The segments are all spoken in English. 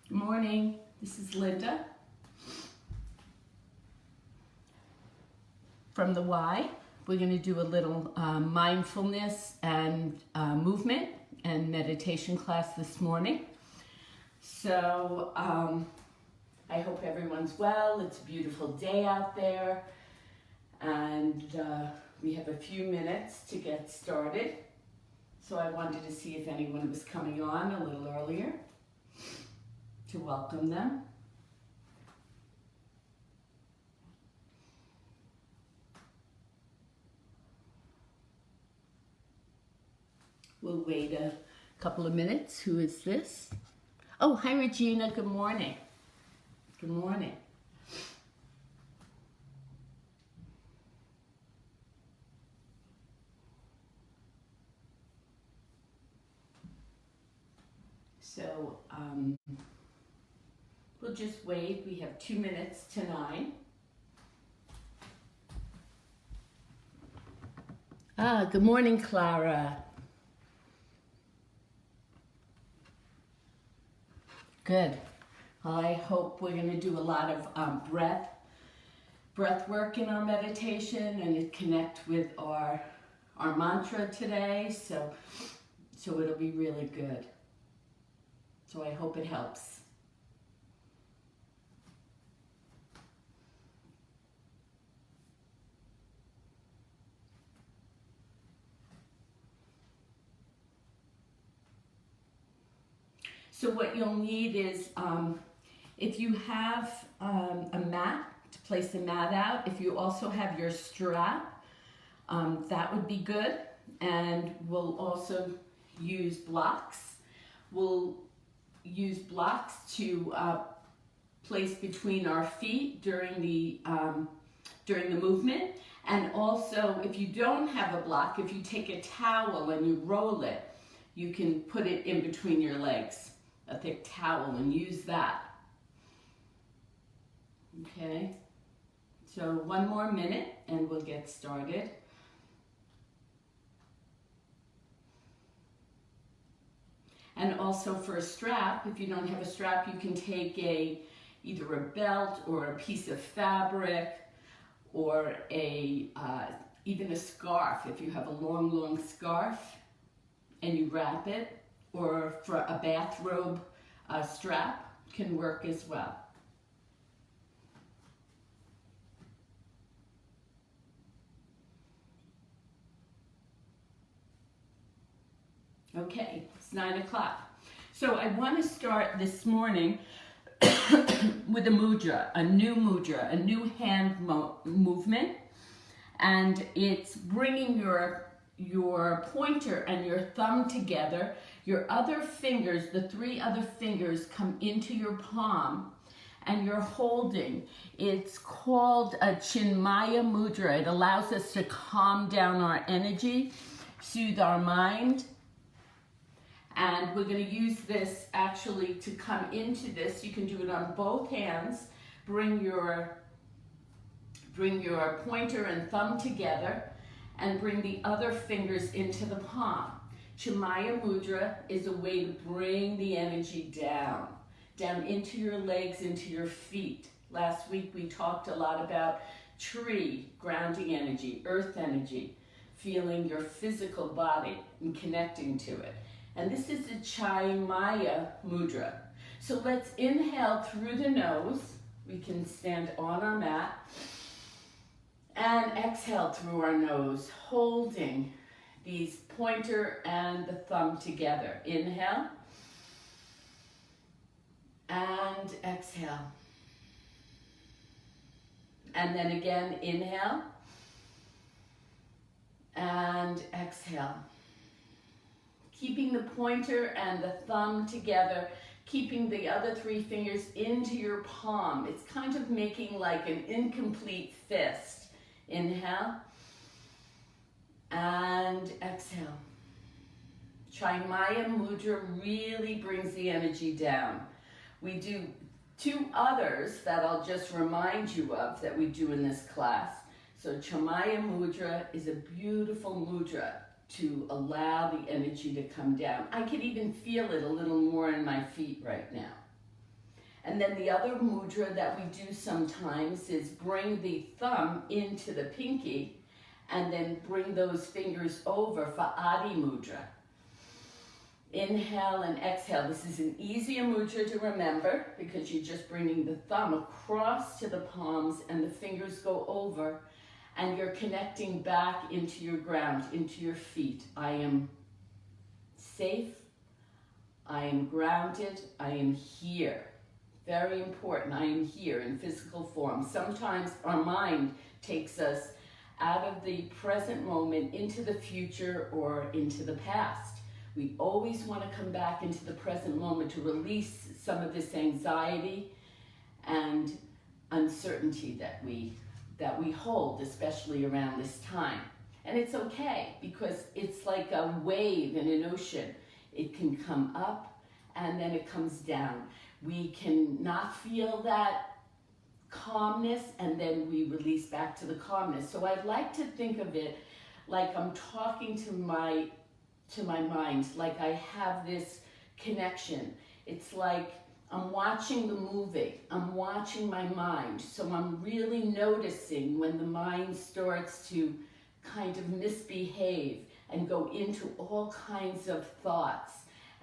Good morning, this is Linda from the Y. We're going to do a little mindfulness and movement and meditation class this morning. So I hope everyone's well. It's a beautiful day out there, and we have a few minutes to get started. So I wanted to see if anyone was coming on a little earlier to welcome them. We'll wait a couple of minutes. Who is this? Oh, hi Regina, good morning. Good morning. So we'll just wait. We have 2 minutes to 9. Good morning, Clara. Good. Well, I hope we're going to do a lot of breath work in our meditation and connect with our mantra today. So it'll be really good. So I hope it helps. So what you'll need is, if you have a mat, to place the mat out. If you also have your strap, that would be good. And we'll also use blocks. We'll use blocks to place between our feet during the movement. And also, if you don't have a block, if you take a towel and you roll it, you can put it in between your legs, a thick towel, and use that. Okay, so 1 more minute and we'll get started. And also for a strap, if you don't have a strap, you can take either a belt or a piece of fabric or even a scarf. If you have a long scarf and you wrap it, or for a bathrobe strap can work as well. Okay, it's 9 o'clock. So I want to start this morning with a mudra, a new hand movement. And it's bringing your pointer and your thumb together. Your other fingers, the 3 other fingers, come into your palm and you're holding. It's called a Chinmaya Mudra. It allows us to calm down our energy, soothe our mind. And we're going to use this actually to come into this. You can do it on both hands. Bring your pointer and thumb together and bring the other fingers into the palm. Chinmaya Mudra is a way to bring the energy down into your legs, into your feet. Last week we talked a lot about tree, grounding energy, earth energy, feeling your physical body and connecting to it. And this is the Chinmaya Mudra. So let's inhale through the nose. We can stand on our mat. And exhale through our nose, holding these pointer and the thumb together. Inhale. And exhale. And then again, inhale. And exhale. Keeping the pointer and the thumb together, keeping the other 3 fingers into your palm. It's kind of making like an incomplete fist. Inhale and exhale. Chinmaya Mudra really brings the energy down. We do 2 others that I'll just remind you of that we do in this class. So Chinmaya Mudra is a beautiful mudra to allow the energy to come down. I can even feel it a little more in my feet right now. And then the other mudra that we do sometimes is bring the thumb into the pinky and then bring those fingers over for Adi Mudra. Inhale and exhale. This is an easier mudra to remember because you're just bringing the thumb across to the palms and the fingers go over, and you're connecting back into your ground, into your feet. I am safe. I am grounded. I am here. Very important. I am here in physical form. Sometimes our mind takes us out of the present moment into the future or into the past. We always want to come back into the present moment to release some of this anxiety and uncertainty that we hold, especially around this time. And it's okay, because it's like a wave in an ocean. It can come up and then it comes down. We can not feel that calmness and then we release back to the calmness. So I'd like to think of it like I'm talking to my mind, like I have this connection. It's like I'm watching the movie. I'm watching my mind. So I'm really noticing when the mind starts to kind of misbehave and go into all kinds of thoughts.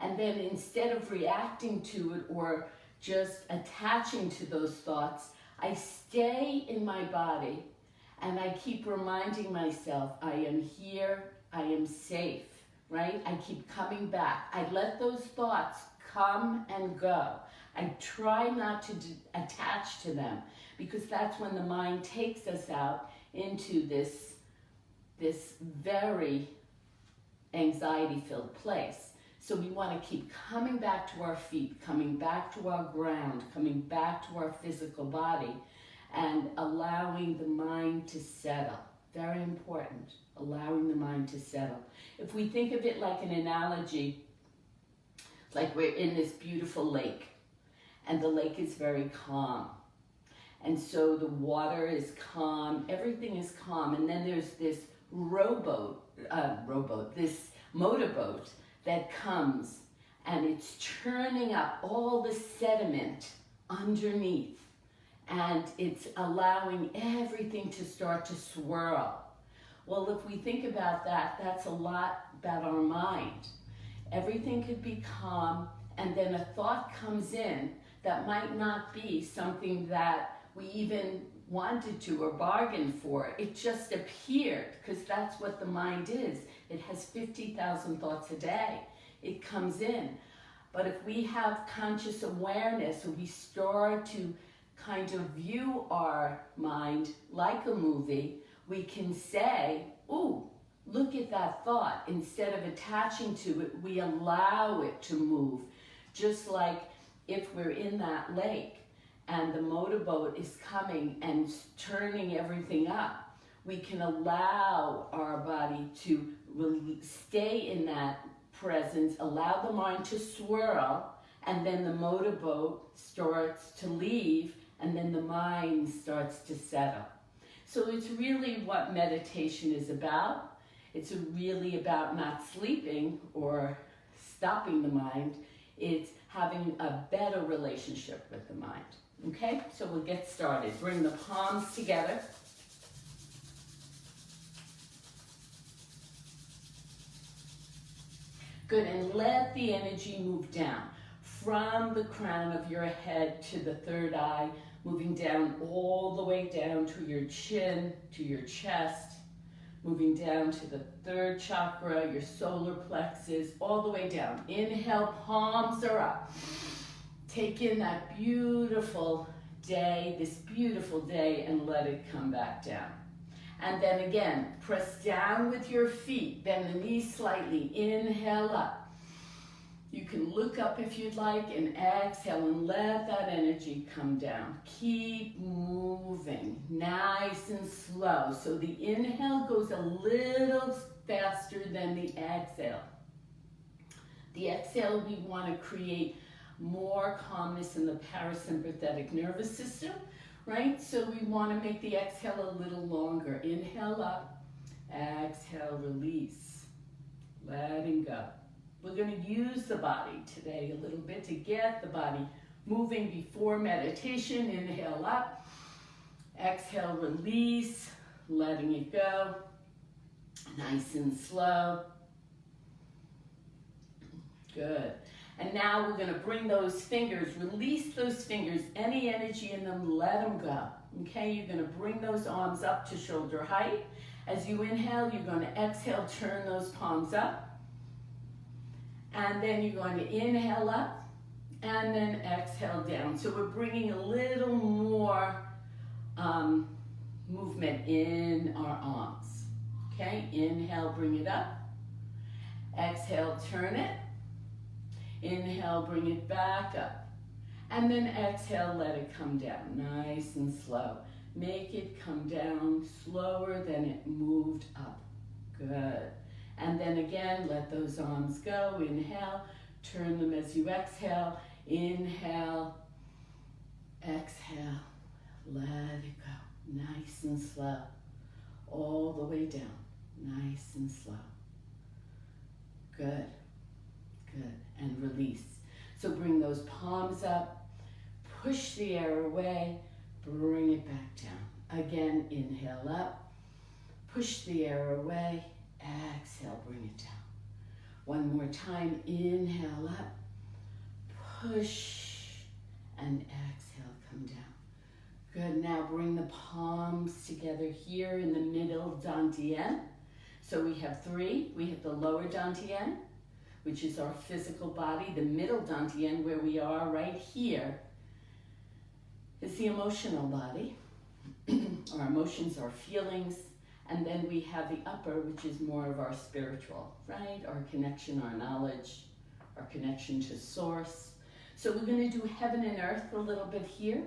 And then instead of reacting to it or just attaching to those thoughts, I stay in my body and I keep reminding myself, I am here, I am safe, right? I keep coming back. I let those thoughts come and go. I try not to attach to them, because that's when the mind takes us out into this very anxiety-filled place. So we want to keep coming back to our feet, coming back to our ground, coming back to our physical body, and allowing the mind to settle. Very important, allowing the mind to settle. If we think of it like an analogy, like we're in this beautiful lake, and the lake is very calm. And so the water is calm, everything is calm, and then there's this this motorboat that comes, and it's churning up all the sediment underneath, and it's allowing everything to start to swirl. Well, if we think about that, that's a lot about our mind. Everything could be calm, and then a thought comes in that might not be something that we even wanted to or bargained for. It just appeared, because that's what the mind is. It has 50,000 thoughts a day. It comes in. But if we have conscious awareness, or we start to kind of view our mind like a movie, we can say, ooh, look at that thought. Instead of attaching to it, we allow it to move. Just like if we're in that lake and the motorboat is coming and turning everything up, we can allow our body to stay in that presence, allow the mind to swirl, and then the motorboat starts to leave, and then the mind starts to settle. So it's really what meditation is about. It's really about not sleeping or stopping the mind. It's having a better relationship with the mind. Okay, so we'll get started. Bring the palms together. Good, and let the energy move down from the crown of your head to the third eye, moving down all the way down to your chin, to your chest, moving down to the third chakra, your solar plexus, all the way down. Inhale, palms are up. Take in that beautiful day, this beautiful day, and let it come back down. And then again, press down with your feet, bend the knees slightly, inhale up. You can look up if you'd like, and exhale and let that energy come down. Keep moving, nice and slow. So the inhale goes a little faster than the exhale. The exhale, we want to create more calmness in the parasympathetic nervous system, right? So we want to make the exhale a little longer. Inhale up, exhale, release, letting go. We're going to use the body today a little bit to get the body moving before meditation. Inhale up, exhale, release, letting it go, nice and slow. Good. And now we're going to bring those fingers, release those fingers, any energy in them, let them go. Okay, you're going to bring those arms up to shoulder height. As you inhale, you're going to exhale, turn those palms up. And then you're going to inhale up and then exhale down. So we're bringing a little more movement in our arms. Okay, inhale, bring it up. Exhale, turn it. Inhale, bring it back up. And then exhale, let it come down, nice and slow. Make it come down slower than it moved up. Good. And then again, let those arms go. Inhale, turn them as you exhale. Inhale, exhale, let it go. Nice and slow. All the way down, nice and slow. Good, good. And release. So bring those palms up, push the air away, bring it back down. Again, inhale up, push the air away, exhale, bring it down. One more time, inhale up, push, and exhale, come down. Good, now bring the palms together here in the middle dantian. So we have three. We have the lower dantian, which is our physical body. The middle dantian, where we are right here, is the emotional body. Our emotions, our feelings. And then we have the upper, which is more of our spiritual, right? Our connection, our knowledge, our connection to source. So we're going to do heaven and earth a little bit here.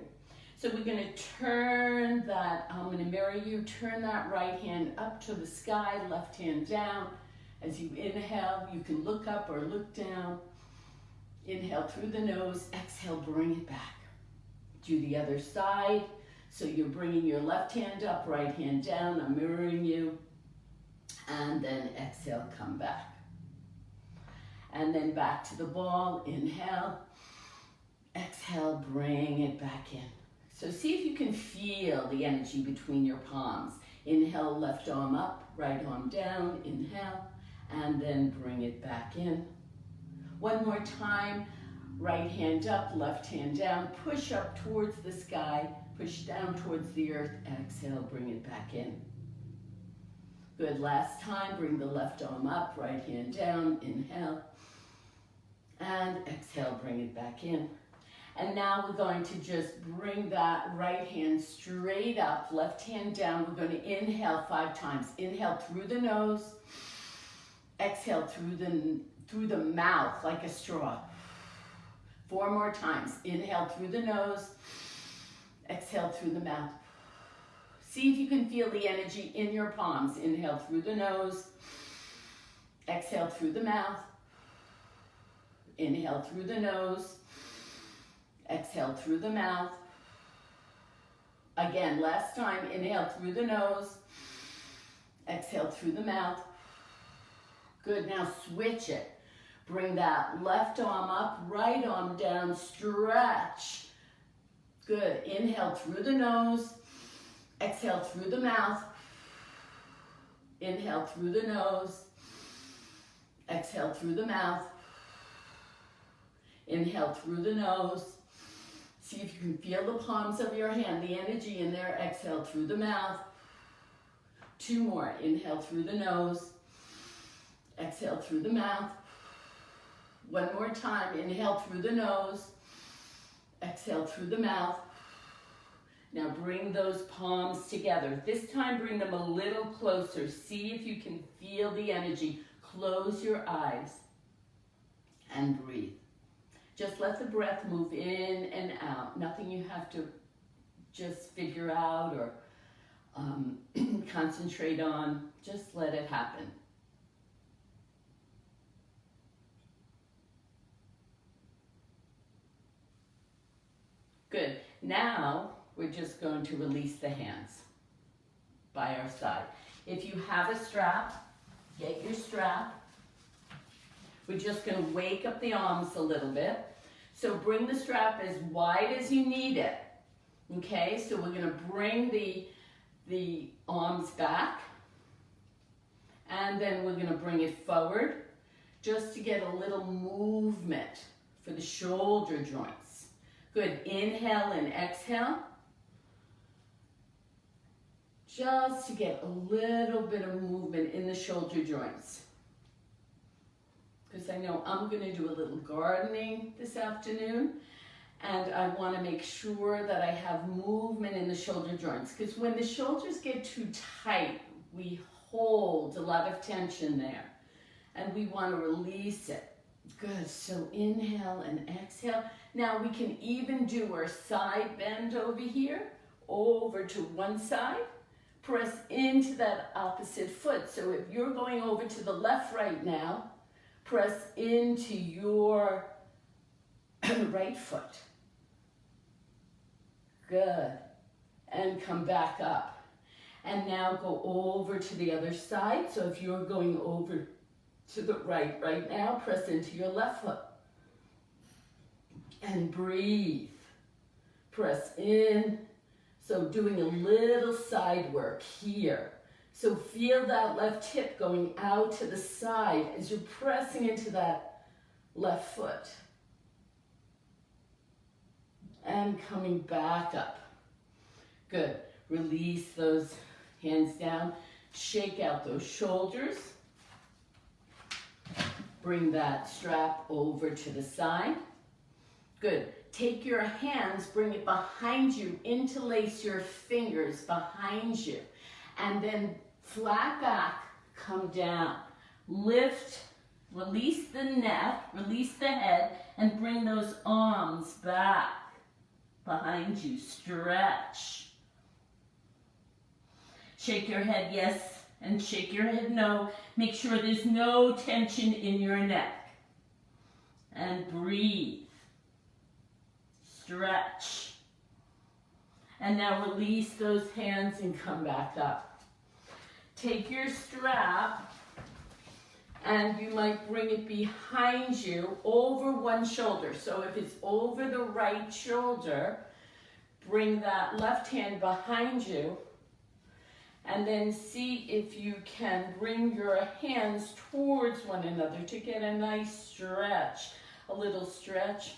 So we're going to turn that, I'm going to mirror you, turn that right hand up to the sky, left hand down. As you inhale, you can look up or look down. Inhale through the nose, exhale, bring it back. Do the other side. So you're bringing your left hand up, right hand down. I'm mirroring you. And then exhale, come back. And then back to the ball. Inhale. Exhale, bring it back in. So see if you can feel the energy between your palms. Inhale, left arm up, right arm down. Inhale. And then bring it back in. One more time. Right hand up, left hand down. Push up towards the sky. Push down towards the earth. Exhale, bring it back in. Good, last time. Bring the left arm up, right hand down. Inhale. And exhale, bring it back in. And now we're going to just bring that right hand straight up, left hand down. We're going to inhale 5 times. Inhale through the nose. Exhale through the mouth like a straw. 4 more times. Inhale through the nose. Exhale through the mouth. See if you can feel the energy in your palms. Inhale through the nose. Exhale through the mouth. Inhale through the nose. Exhale through the mouth. Again, last time. Inhale through the nose. Exhale through the mouth. Good, now switch it. Bring that left arm up, right arm down, stretch. Good, inhale through the nose. Exhale through the mouth. Inhale through the nose. Exhale through the mouth. Inhale through the nose. See if you can feel the palms of your hand, the energy in there. Exhale through the mouth. 2 more. Inhale through the nose. Exhale through the mouth. 1 more time. Inhale through the nose. Exhale through the mouth. Now bring those palms together. This time bring them a little closer. See if you can feel the energy. Close your eyes and breathe. Just let the breath move in and out. Nothing you have to just figure out or concentrate on. Just let it happen. Good. Now we're just going to release the hands by our side. If you have a strap, get your strap. We're just going to wake up the arms a little bit. So bring the strap as wide as you need it. Okay, so we're gonna bring the arms back, and then we're gonna bring it forward just to get a little movement for the shoulder joints. Good, inhale and exhale. Just to get a little bit of movement in the shoulder joints. Because I know I'm gonna do a little gardening this afternoon, and I wanna make sure that I have movement in the shoulder joints. Because when the shoulders get too tight, we hold a lot of tension there, and we wanna release it. Good, so inhale and exhale. Now we can even do our side bend over here, over to one side. Press into that opposite foot. So if you're going over to the left right now, press into your right foot. Good. And come back up. And now go over to the other side. So if you're going over to the right now, press into your left foot. And breathe. Press in. So doing a little side work here. So feel that left hip going out to the side as you're pressing into that left foot. And coming back up. Good. Release those hands down. Shake out those shoulders. Bring that strap over to the side. Good. Take your hands, bring it behind you, interlace your fingers behind you, and then flat back, come down. Lift, release the neck, release the head, and bring those arms back behind you. Stretch. Shake your head yes, and shake your head no. Make sure there's no tension in your neck. And breathe. Stretch. And now release those hands and come back up. Take your strap and you might bring it behind you over one shoulder. So if it's over the right shoulder, bring that left hand behind you and then see if you can bring your hands towards one another to get a nice stretch, a little stretch.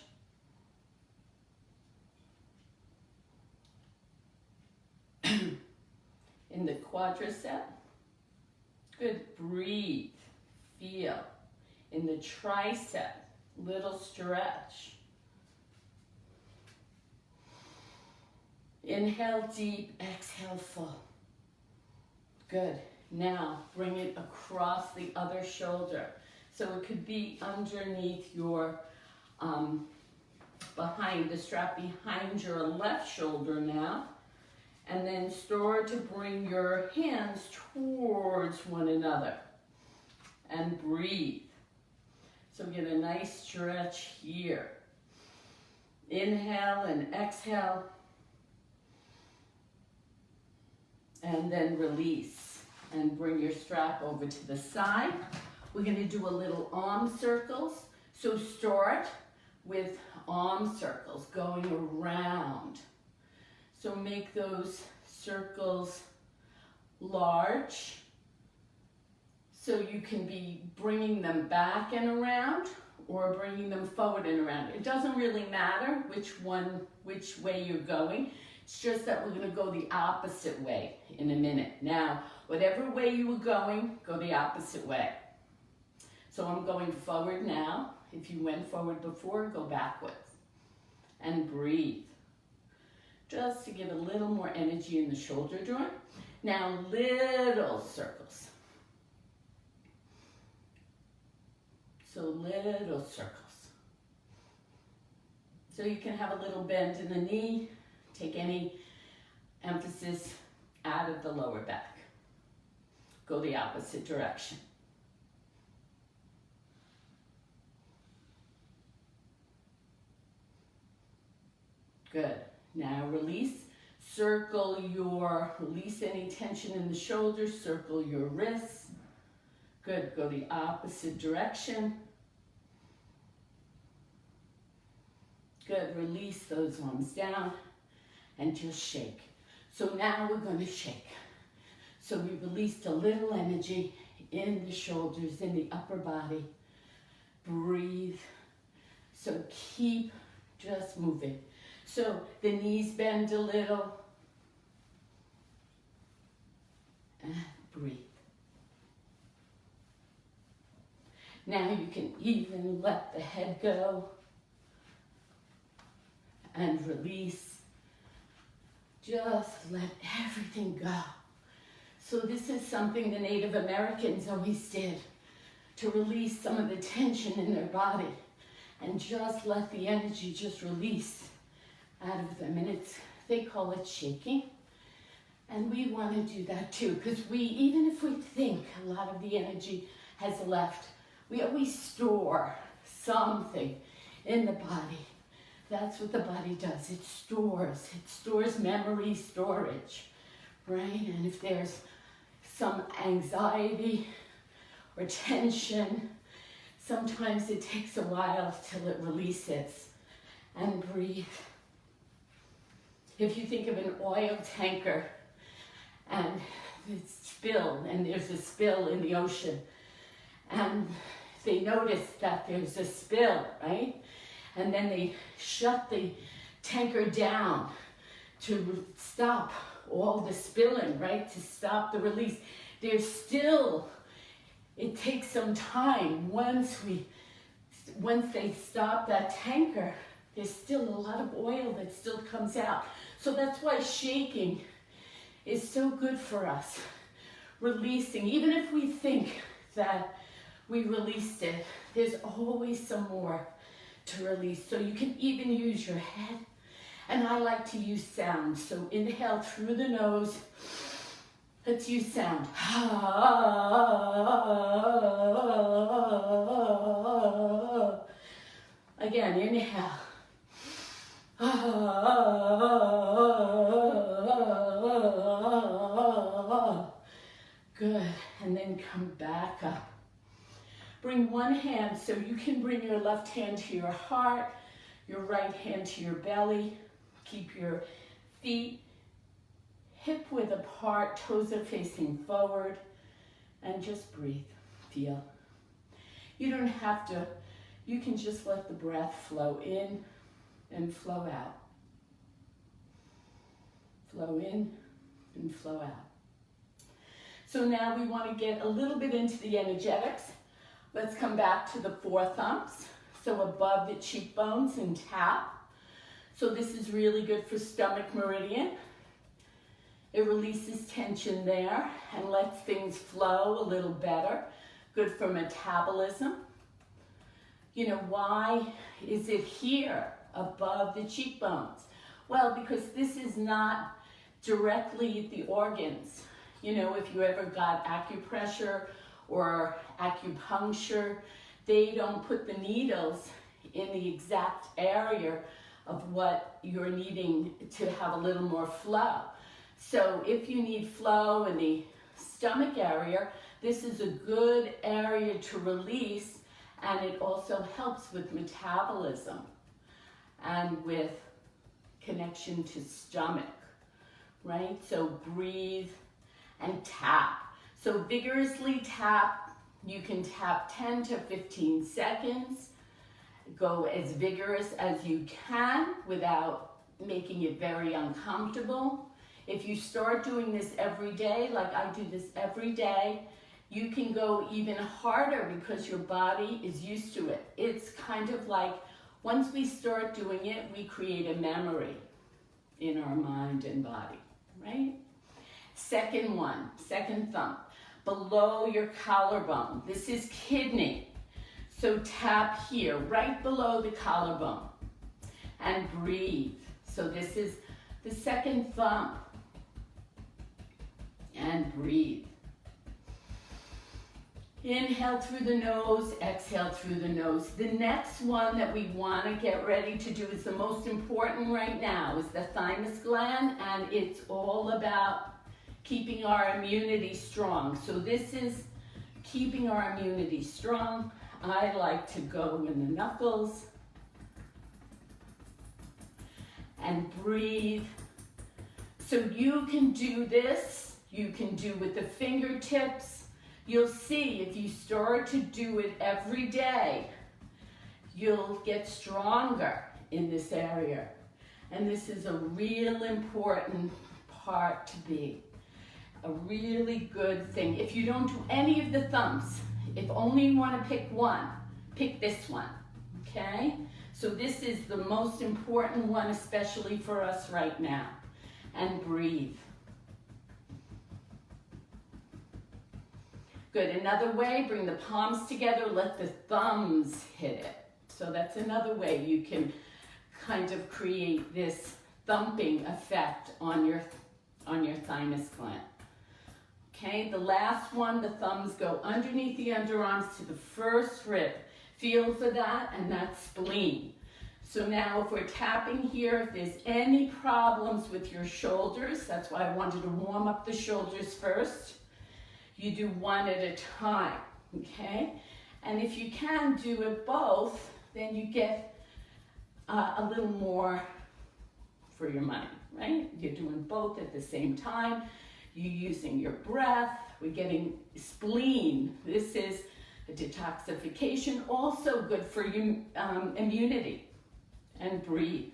In the quadricep. Good, breathe, feel. In the tricep, little stretch. Inhale deep, exhale full. Good, now bring it across the other shoulder. So it could be underneath your, behind the strap behind your left shoulder now. And then start to bring your hands towards one another. And breathe. So get a nice stretch here. Inhale and exhale. And then release. And bring your strap over to the side. We're going to do a little arm circles. So start with arm circles going around. So make those circles large so you can be bringing them back and around or bringing them forward and around. It doesn't really matter which way you're going. It's just that we're going to go the opposite way in a minute. Now, whatever way you were going, go the opposite way. So I'm going forward now. If you went forward before, go backwards. And breathe. Just to give a little more energy in the shoulder joint. Now, little circles. So little circles. So you can have a little bend in the knee. Take any emphasis out of the lower back. Go the opposite direction. Good. Now release. Release any tension in the shoulders. Circle your wrists. Good. Go the opposite direction. Good, release those arms down and just shake. So now we're going to shake. So we released a little energy in the shoulders, in the upper body. Breathe. So keep just moving. So the knees bend a little. And breathe. Now you can even let the head go and release. Just let everything go. So this is something the Native Americans always did, to release some of the tension in their body and just let the energy just release out of them. And they call it shaking. And we want to do that too, because even if we think a lot of the energy has left, we always store something in the body. That's what the body does. It stores memory storage, right? And if there's some anxiety or tension, sometimes it takes a while till it releases. And breathe. If you think of an oil tanker and there's a spill in the ocean, and they notice that there's a spill, right? And then they shut the tanker down to stop all the spilling, right? To stop the release. It takes some time. Once they stop that tanker, there's still a lot of oil that still comes out. So that's why shaking is so good for us. Releasing, even if we think that we released it, there's always some more to release. So you can even use your head. And I like to use sound. So inhale through the nose. Let's use sound. Again, inhale. Good. And then come back up. Bring one hand, so you can bring your left hand to your heart, your right hand to your belly. Keep your feet hip-width apart, toes are facing forward, and just breathe, feel. You don't have to, you can just let the breath flow in and flow out. Flow in and flow out. So now we want to get a little bit into the energetics. Let's come back to the four thumbs. So above the cheekbones and tap. So this is really good for stomach meridian. It releases tension there and lets things flow a little better. Good for metabolism. You know, why is it here above the cheekbones? Well, because this is not directly at the organs. You know, if you ever got acupressure or acupuncture, they don't put the needles in the exact area of what you're needing to have a little more flow. So if you need flow in the stomach area, this is a good area to release, and it also helps with metabolism and with connection to stomach, right? So breathe and tap. So vigorously tap. You can tap 10 to 15 seconds. Go as vigorous as you can without making it very uncomfortable. If you start doing this every day, like I do this every day, you can go even harder because your body is used to it. It's kind of like once we start doing it, we create a memory in our mind and body, right? Second one, second thumb, below your collarbone. This is kidney. So tap here, right below the collarbone, and breathe. So this is the second thumb, and breathe. Inhale through the nose, exhale through the nose. The next one that we want to get ready to do is the most important right now, is the thymus gland, and it's all about keeping our immunity strong. So this is keeping our immunity strong. I like to go in the knuckles and breathe. So you can do this, you can do with the fingertips. You'll see if you start to do it every day, you'll get stronger in this area. And this is a real important part to be. A really good thing. If you don't do any of the thumbs, if only you want to pick one, pick this one, okay? So this is the most important one, especially for us right now. And breathe. Good, another way, bring the palms together, let the thumbs hit it. So that's another way you can kind of create this thumping effect on your thymus gland. Okay, the last one, the thumbs go underneath the underarms to the first rib. Feel for that, and that's spleen. So now if we're tapping here, if there's any problems with your shoulders, that's why I wanted to warm up the shoulders first. You do one at a time, okay? And if you can do it both, then you get a little more for your money, right? You're doing both at the same time. You're using your breath. We're getting spleen. This is a detoxification, also good for you, immunity. And breathe.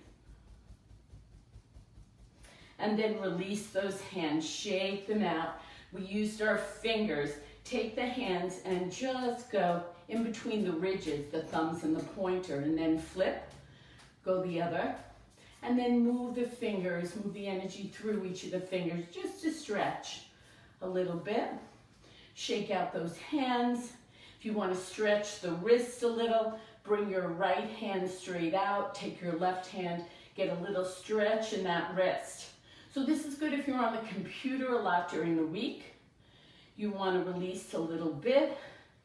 And then release those hands, shake them out. We used our fingers. Take the hands and just go in between the ridges, the thumbs and the pointer, and then flip. Go the other. And then move the fingers, move the energy through each of the fingers just to stretch a little bit. Shake out those hands. If you want to stretch the wrist a little, bring your right hand straight out. Take your left hand, get a little stretch in that wrist. So this is good if you're on the computer a lot during the week. You want to release a little bit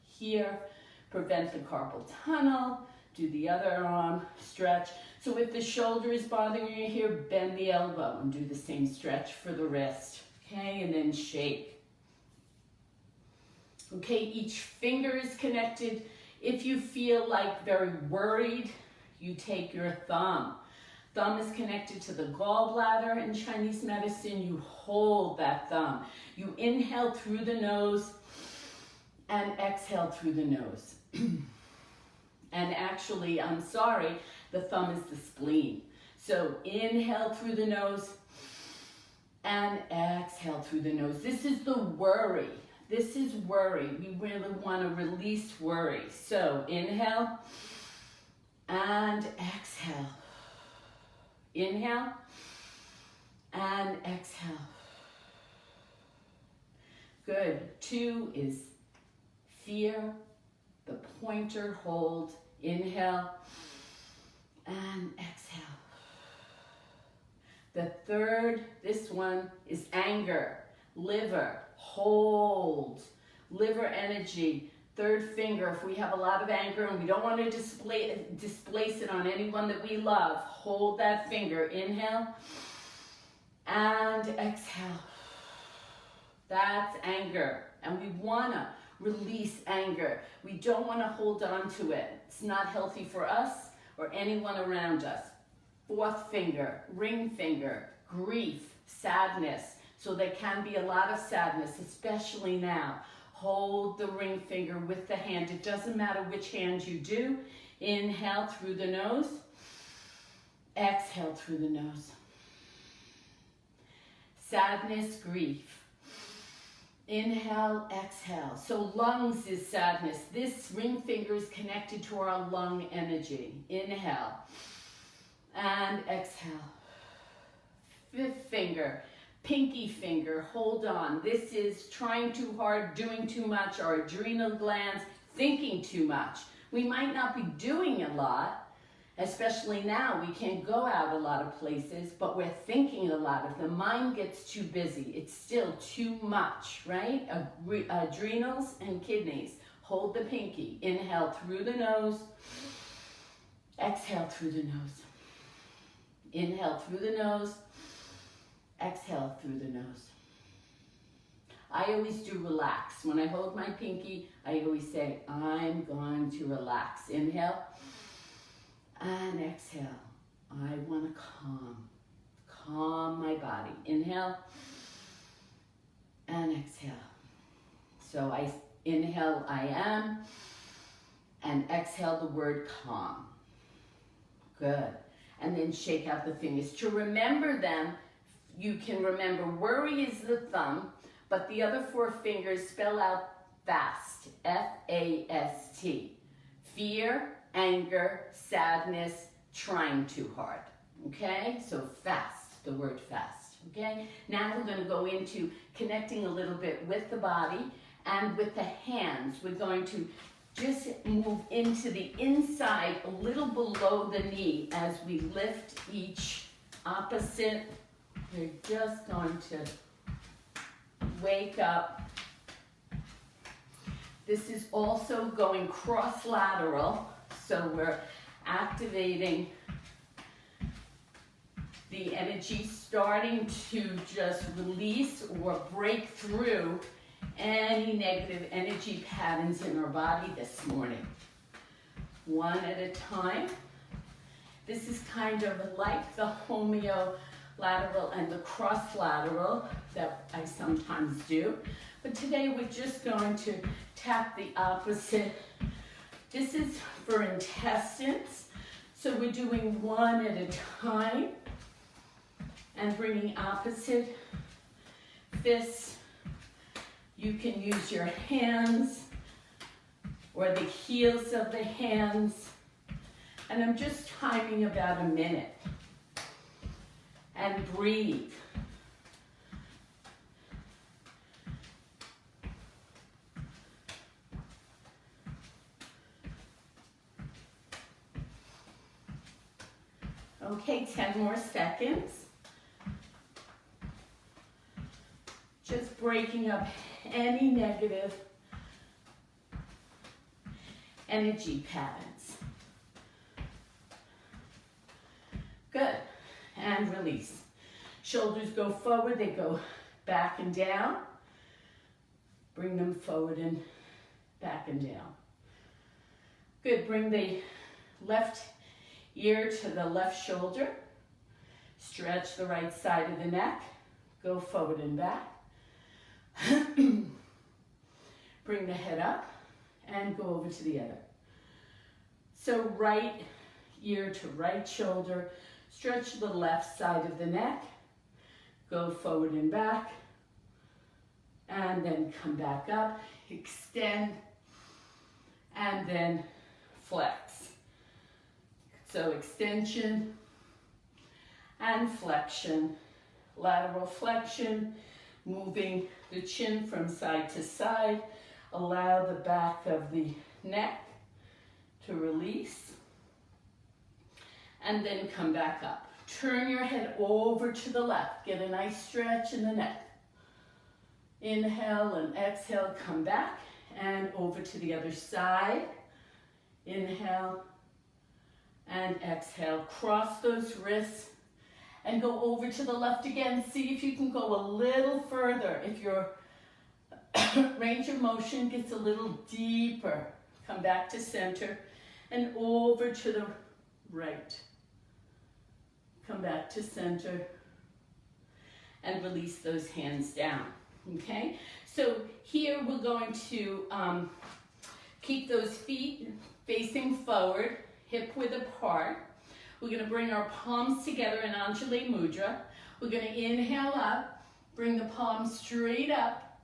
here, prevent the carpal tunnel, do the other arm, stretch. So if the shoulder is bothering you here, bend the elbow and do the same stretch for the wrist. Okay, and then shake. Okay, each finger is connected. If you feel like very worried, you take your thumb. Thumb is connected to the gallbladder in Chinese medicine. You hold that thumb. You inhale through the nose and exhale through the nose. And actually, I'm sorry, the thumb is the spleen. So inhale through the nose and exhale through the nose. This is the worry. This is worry. We really want to release worry. So inhale and exhale. Inhale and exhale. Good. 2 is fear, the pointer, hold, inhale and exhale. The third, this one, is anger, liver, hold, liver energy. Third finger, if we have a lot of anger and we don't want to displace it on anyone that we love, hold that finger. Inhale and exhale. That's anger. And we want to release anger. We don't want to hold on to it. It's not healthy for us or anyone around us. Fourth finger, ring finger, grief, sadness. So there can be a lot of sadness, especially now. Hold the ring finger with the hand. It doesn't matter which hand you do. Inhale through the nose. Exhale through the nose. Sadness, grief. Inhale, exhale. So lungs is sadness. This ring finger is connected to our lung energy. Inhale and exhale. Fifth finger. Pinky finger, hold on. This is trying too hard, doing too much, our adrenal glands, thinking too much. We might not be doing a lot, especially now. We can't go out a lot of places, but we're thinking a lot. If the mind gets too busy, it's still too much, right? Adrenals and kidneys. Hold the pinky. Inhale through the nose. Exhale through the nose. Inhale through the nose. Exhale through the nose. I always do relax. When I hold my pinky, I always say, I'm going to relax. Inhale and exhale. I want to calm. calm my body. Inhale and exhale. So I inhale, I am, and exhale the word calm. Good. And then shake out the fingers. To remember them, you can remember worry is the thumb, but the other 4 fingers spell out fast, F-A-S-T. Fear, anger, sadness, trying too hard. Okay? So fast, the word fast. Okay? Now we're going to go into connecting a little bit with the body and with the hands. We're going to just move into the inside, a little below the knee as we lift each opposite. We're just going to wake up. This is also going cross-lateral, so we're activating the energy, starting to just release or break through any negative energy patterns in our body this morning. One at a time. This is kind of like the homeolateral and the cross-lateral that I sometimes do. But today we're just going to tap the opposite. This is for intestines. So we're doing one at a time and bringing opposite fists. You can use your hands or the heels of the hands. And I'm just timing about a minute. And breathe. Okay, 10 more seconds. Just breaking up any negative energy patterns. Good. And release. Shoulders go forward, they go back and down. Bring them forward and back and down. Good. Bring the left ear to the left shoulder. Stretch the right side of the neck. Go forward and back. Bring the head up and go over to the other. So right ear to right shoulder. Stretch the left side of the neck. Go forward and back. And then come back up. Extend. And then flex. So extension and flexion. Lateral flexion. Moving the chin from side to side. Allow the back of the neck to release. And then come back up. Turn your head over to the left. Get a nice stretch in the neck. Inhale and exhale, come back and over to the other side. Inhale and exhale. Cross those wrists and go over to the left again. See if you can go a little further. If your range of motion gets a little deeper, come back to center and over to the right. Come back to center and release those hands down, okay? So here we're going to keep those feet facing forward, hip width apart. We're gonna bring our palms together in Untitled Mudra. We're gonna inhale up, bring the palms straight up.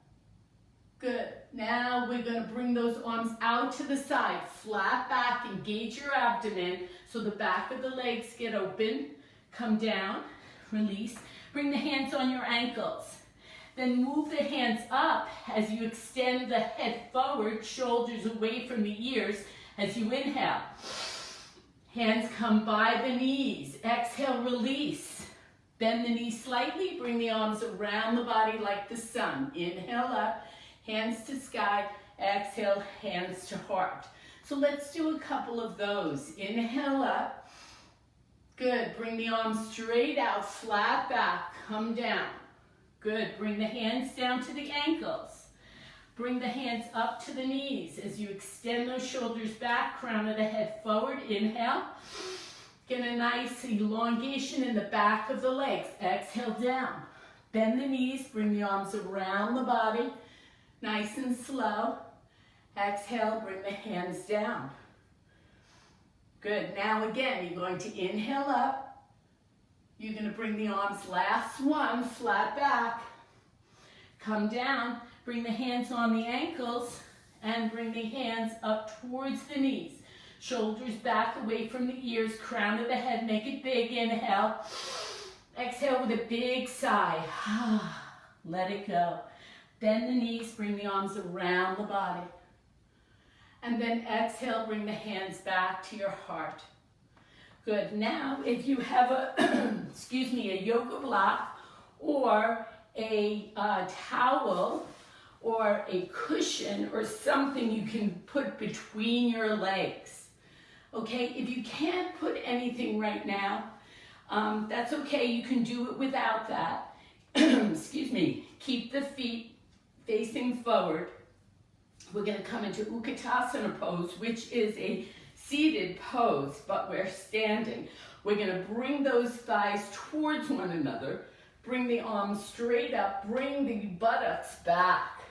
Good. Now we're gonna bring those arms out to the side, flat back, engage your abdomen so the back of the legs get open. Come down, release. Bring the hands on your ankles. Then move the hands up as you extend the head forward, shoulders away from the ears as you inhale. Hands come by the knees. Exhale, release. Bend the knees slightly. Bring the arms around the body like the sun. Inhale up, hands to sky. Exhale, hands to heart. So let's do a couple of those. Inhale up. Good. Bring the arms straight out, flat back. Come down. Good. Bring the hands down to the ankles. Bring the hands up to the knees as you extend those shoulders back, crown of the head forward. Inhale. Get a nice elongation in the back of the legs. Exhale down. Bend the knees, bring the arms around the body, nice and slow. Exhale, bring the hands down. Good. Now again, you're going to inhale up. You're going to bring the arms, last one, flat back. Come down, bring the hands on the ankles, and bring the hands up towards the knees. Shoulders back away from the ears, crown of the head, make it big. Inhale. Exhale with a big sigh. Let it go. Bend the knees, bring the arms around the body. And then exhale, bring the hands back to your heart. Good. Now, if you have a, excuse me, a yoga block or a towel or a cushion or something you can put between your legs. Okay, if you can't put anything right now, that's okay. You can do it without that. Excuse me. Keep the feet facing forward. We're going to come into Utkatasana pose, which is a seated pose, but we're standing. We're going to bring those thighs towards one another. Bring the arms straight up. Bring the buttocks back.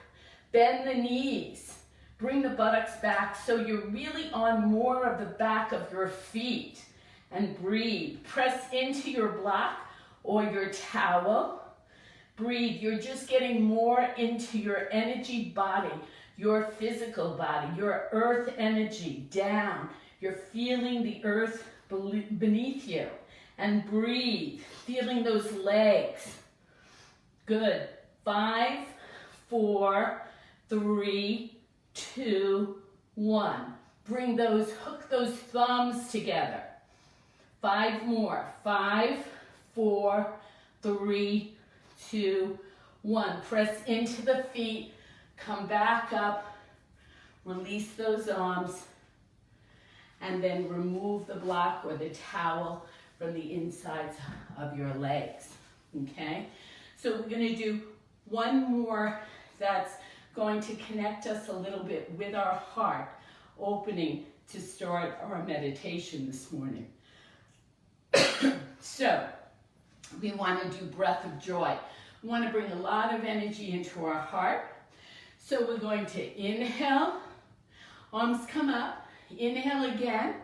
Bend the knees. Bring the buttocks back so you're really on more of the back of your feet. And breathe. Press into your block or your towel. Breathe. You're just getting more into your energy body, your physical body, your earth energy down. You're feeling the earth beneath you. And breathe. Feeling those legs. Good. 5, 4, 3, 2, 1. Bring those, hook those thumbs together. 5 more. 5, 4, 3, 2, 1. Press into the feet. Come back up. Release those arms. And then remove the block or the towel from the insides of your legs. Okay? So we're going to do one more that's going to connect us a little bit with our heart, opening to start our meditation this morning. So, we want to do breath of joy. We want to bring a lot of energy into our heart. So we're going to inhale, arms come up, inhale again,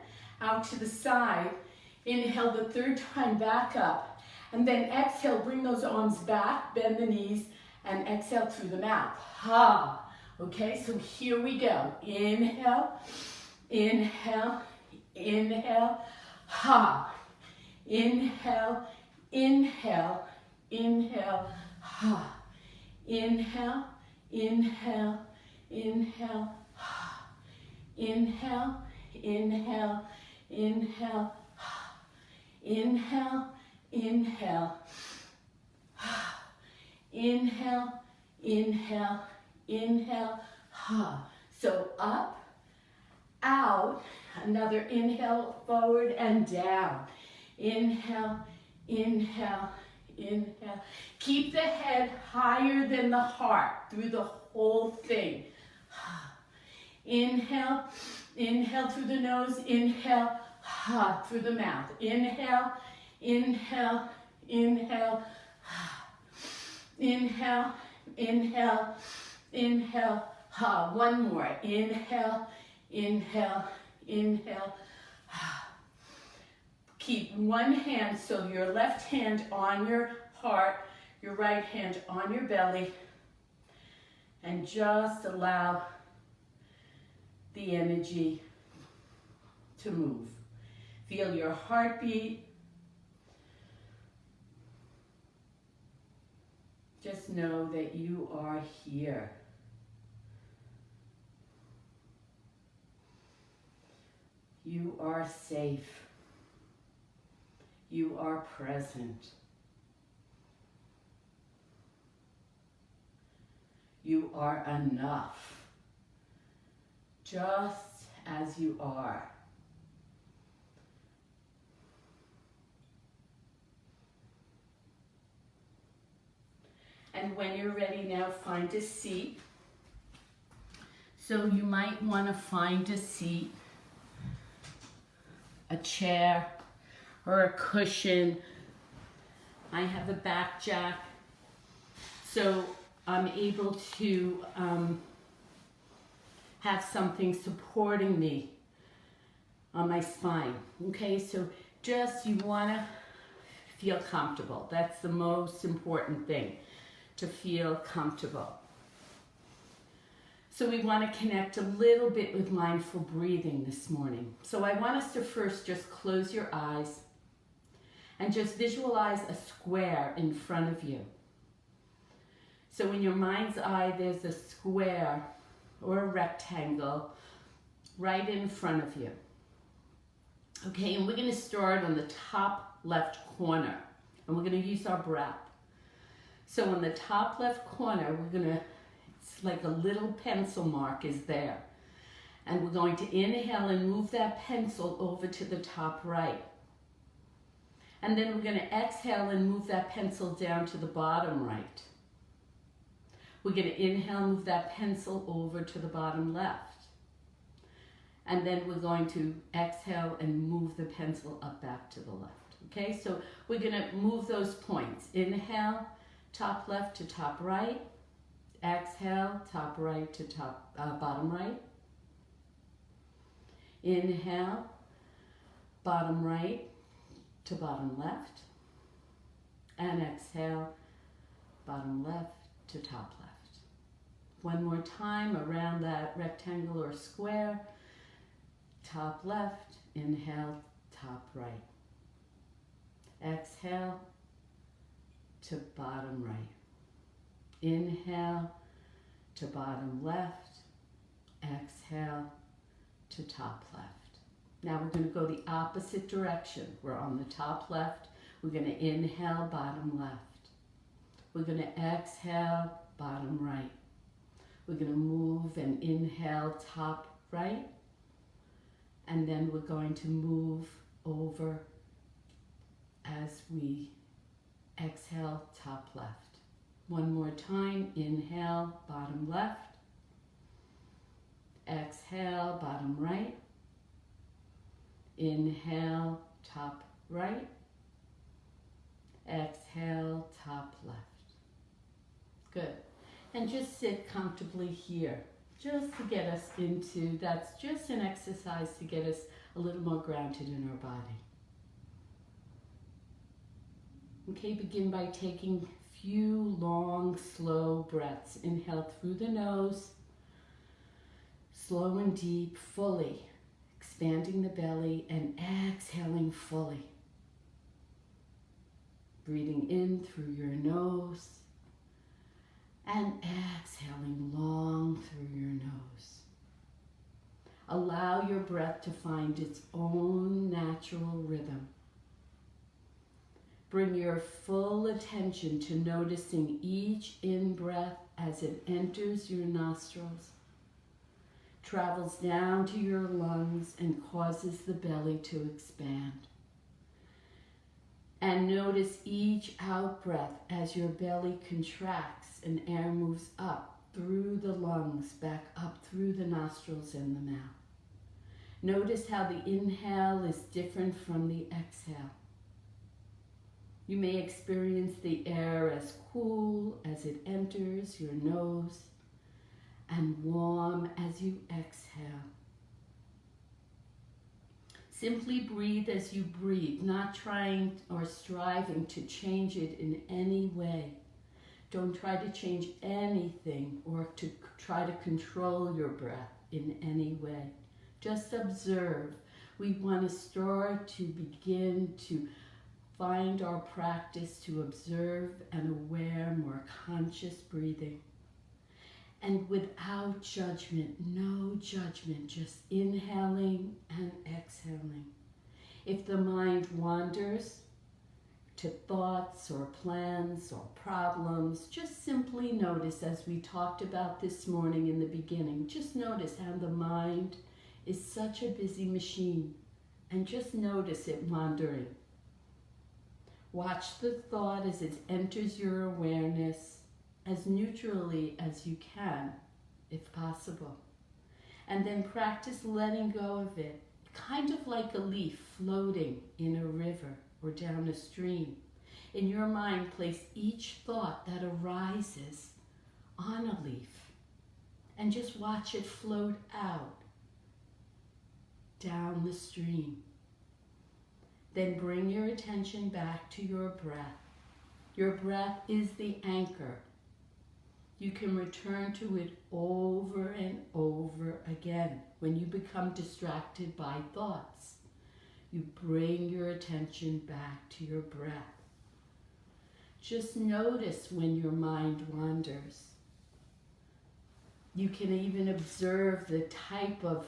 out to the side, inhale the third time back up, and then exhale, bring those arms back, bend the knees, and exhale through the mouth. Ha! Okay, so here we go. Inhale, inhale, inhale, ha! Inhale, inhale, inhale, ha. Inhale, inhale, inhale, ha. Inhale, inhale, inhale, ha. Inhale, inhale, ha. Inhale, inhale, inhale, ha. So up, out, another inhale, forward and down. Inhale, inhale, inhale. Keep the head higher than the heart through the whole thing. Inhale, inhale through the nose, inhale, ha, through the mouth. Inhale, inhale, inhale, ha. Inhale, inhale, inhale, ha. One more. Inhale, inhale, inhale, ha. Keep one hand, so your left hand on your heart, your right hand on your belly, and just allow the energy to move. Feel your heartbeat. Just know that you are here. You are safe. You are present. You are enough, just as you are. And when you're ready now, find a seat. So you might want to find a seat, a chair, or a cushion. I have a back jack, so I'm able to have something supporting me on my spine. Okay, so just you want to feel comfortable. That's the most important thing, to feel comfortable. So we want to connect a little bit with mindful breathing this morning. So I want us to first just close your eyes and just visualize a square in front of you. So in your mind's eye, there's a square or a rectangle right in front of you. Okay, and we're going to start on the top left corner, and we're going to use our breath. So on the top left corner, we're going to, it's like a little pencil mark is there. And we're going to inhale and move that pencil over to the top right. And then we're going to exhale and move that pencil down to the bottom right. We're going to inhale, move that pencil over to the bottom left. And then we're going to exhale and move the pencil up back to the left. Okay, so we're going to move those points. Inhale, top left to top right. Exhale, top right to bottom right. Inhale, bottom right to bottom left. And exhale, bottom left to top left. One more time around that rectangle or square. Top left, inhale, top right. Exhale to bottom right. Inhale to bottom left. Exhale to top left. Now we're going to go the opposite direction. We're on the top left. We're going to inhale, bottom left. We're going to exhale, bottom right. We're going to move and inhale, top right. And then we're going to move over as we exhale, top left. One more time, inhale, bottom left. Exhale, bottom right. Inhale, top right. Exhale, top left. Good. And just sit comfortably here. Just to get us into, that's just an exercise to get us a little more grounded in our body. Okay, begin by taking a few long, slow breaths. Inhale through the nose, slow and deep, fully, expanding the belly, and exhaling fully. Breathing in through your nose, and exhaling long through your nose. Allow your breath to find its own natural rhythm. Bring your full attention to noticing each in-breath as it enters your nostrils, travels down to your lungs, and causes the belly to expand. And notice each out-breath as your belly contracts and air moves up through the lungs, back up through the nostrils and the mouth. Notice how the inhale is different from the exhale. You may experience the air as cool as it enters your nose and warm as you exhale. Simply breathe as you breathe, not trying or striving to change it in any way. Don't try to change anything or to try to control your breath in any way. Just observe. We want to start to begin to find our practice to observe and aware, more conscious breathing. And without judgment, no judgment, just inhaling and exhaling. If the mind wanders to thoughts or plans or problems, just simply notice, as we talked about this morning in the beginning, just notice how the mind is such a busy machine, and just notice it wandering. Watch the thought as it enters your awareness as neutrally as you can, if possible. And then practice letting go of it, kind of like a leaf floating in a river or down a stream. In your mind, place each thought that arises on a leaf and just watch it float out down the stream. Then bring your attention back to your breath. Your breath is the anchor. You can return to it over and over again. When you become distracted by thoughts, you bring your attention back to your breath. Just notice when your mind wanders. You can even observe the type of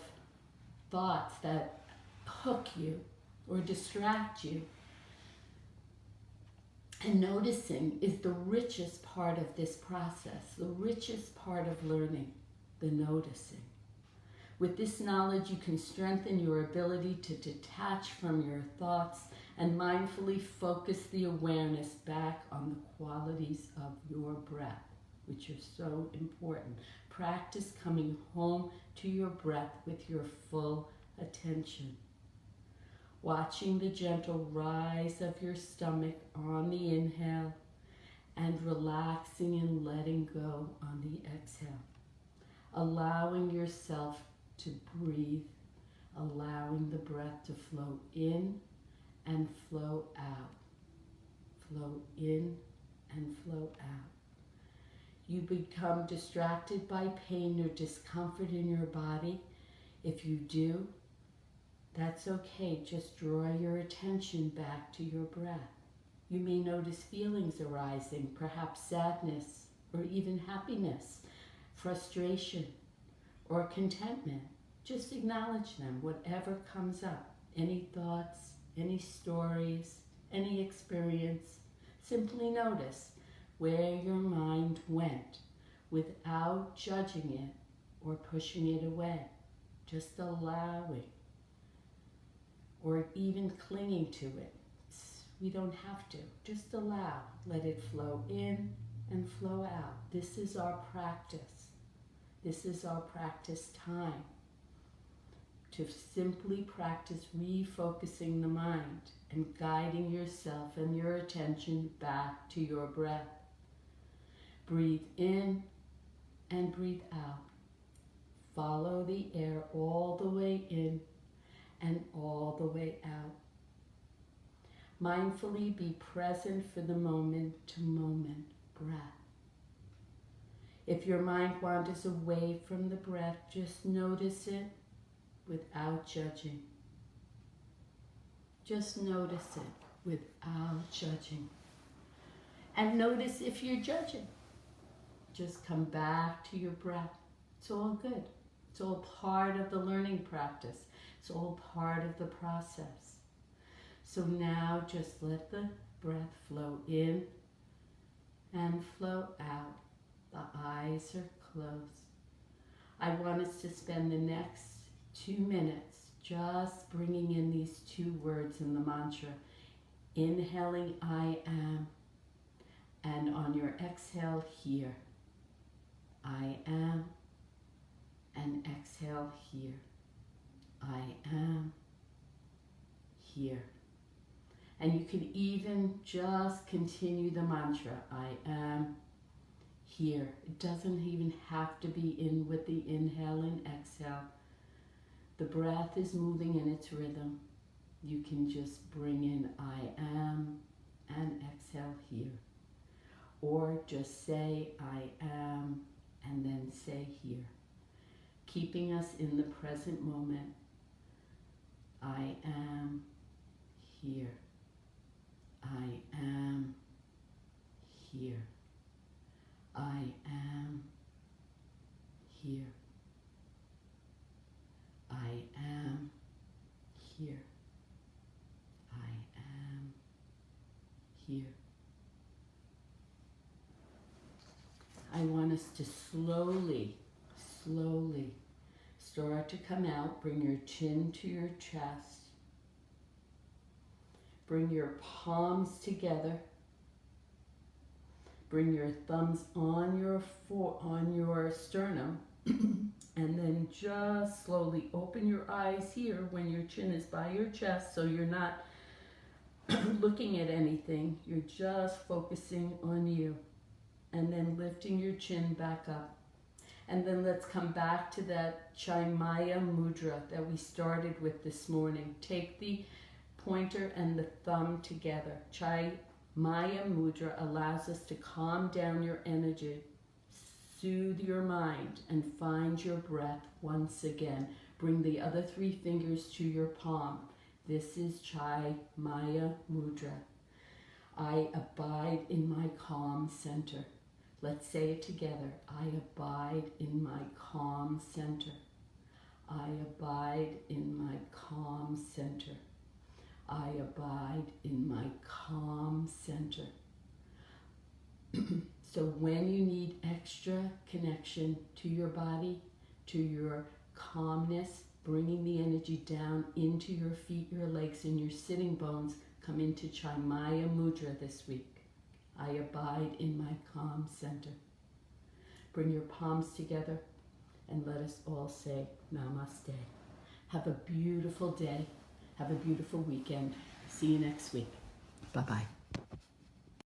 thoughts that hook you or distract you. And noticing is the richest part of this process, the richest part of learning, the noticing. With this knowledge, you can strengthen your ability to detach from your thoughts and mindfully focus the awareness back on the qualities of your breath, which are so important. Practice coming home to your breath with your full attention. Watching the gentle rise of your stomach on the inhale and relaxing and letting go on the exhale. Allowing yourself to breathe, allowing the breath to flow in and flow out. Flow in and flow out. You become distracted by pain or discomfort in your body. If you do, that's okay. Just draw your attention back to your breath. You may notice feelings arising, perhaps sadness or even happiness, frustration or contentment. Just acknowledge them, whatever comes up. Any thoughts, any stories, any experience. Simply notice where your mind went without judging it or pushing it away. Just allowing or even clinging to it. We don't have to. Just allow. Let it flow in and flow out. This is our practice. This is our practice time. To simply practice refocusing the mind and guiding yourself and your attention back to your breath. Breathe in and breathe out. Follow the air all the way in and all the way out. Mindfully be present for the moment-to-moment breath. If your mind wanders away from the breath, just notice it without judging. Just notice it without judging. And notice if you're judging. Just come back to your breath. It's all good. It's all part of the learning practice. It's all part of the process. So now just let the breath flow in and flow out. The eyes are closed. I want us to spend the next 2 minutes just bringing in these 2 words in the mantra. Inhaling, I am, and on your exhale, here. I am, and exhale, here. I am, here. And you can even just continue the mantra, I am, here. It doesn't even have to be in with the inhale and exhale. The breath is moving in its rhythm. You can just bring in I am and exhale here. Or just say I am and then say here. Keeping us in the present moment. I am here. I am here. I am here. I am here. I am here. I want us to slowly start to come out. Bring your chin to your chest. Bring your palms together. Bring your thumbs on your sternum And then just slowly open your eyes here when your chin is by your chest, so you're not looking at anything. You're just focusing on you. And then lifting your chin back up. And then let's come back to that Chinmaya Mudra that we started with this morning. Take the pointer and the thumb together. Chinmaya Mudra allows us to calm down your energy, soothe your mind, and find your breath once again. Bring the other 3 fingers to your palm. This is Chinmaya Mudra. I abide in my calm center. Let's say it together. I abide in my calm center. I abide in my calm center. I abide in my calm center. So when you need extra connection to your body, to your calmness, bringing the energy down into your feet, your legs, and your sitting bones, come into Chinmaya Mudra this week. I abide in my calm center. Bring your palms together and let us all say Namaste. Have a beautiful day. Have a beautiful weekend. See you next week. Bye-bye.